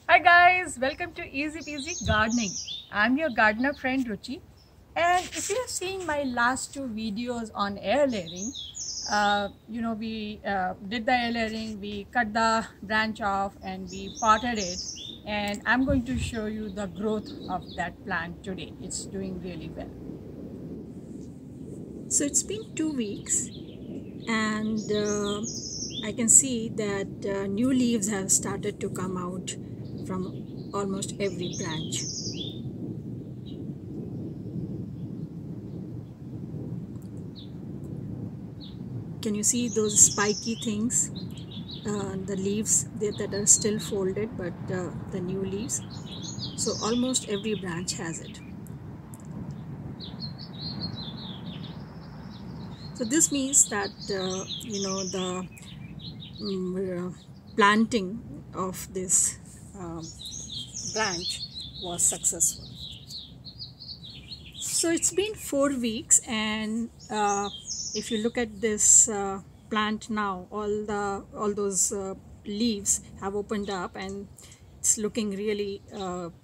Hi guys, welcome to Easy Peasy Gardening. I'm your gardener friend Ruchi, and if you're seeing my last two videos on air layering, we did the air layering, we cut the branch off and we potted it, and I'm going to show you the growth of that plant today. It's doing really well. So it's been 2 weeks and I can see that new leaves have started to come out from almost every branch. Can you see those spiky things? The leaves that are still folded, but the new leaves. So almost every branch has it. So this means that the planting of this branch was successful. So it's been 4 weeks, and if you look at this plant now, all those leaves have opened up and it's looking really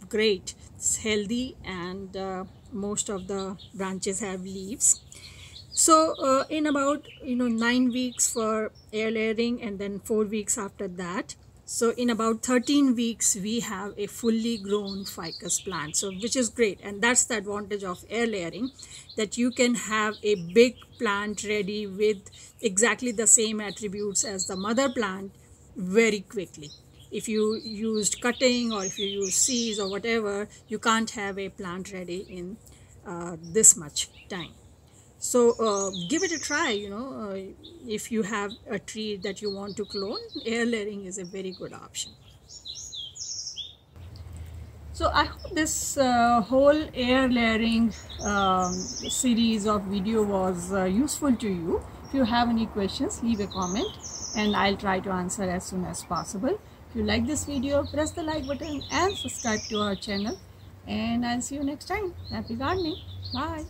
great. It's healthy, and most of the branches have leaves. So in about 9 weeks for air layering, and then 4 weeks after that. So in about 13 weeks we have a fully grown ficus plant, so which is great. And that's the advantage of air layering, that you can have a big plant ready with exactly the same attributes as the mother plant very quickly. If you used cutting or if you use seeds or whatever, you can't have a plant ready in this much time. So give it a try. If you have a tree that you want to clone, air layering is a very good option. So I hope this whole air layering series of video was useful to you. If you have any questions, leave a comment and I'll try to answer as soon as possible. If you like this video, press the like button and subscribe to our channel, and I'll see you next time. Happy gardening. Bye.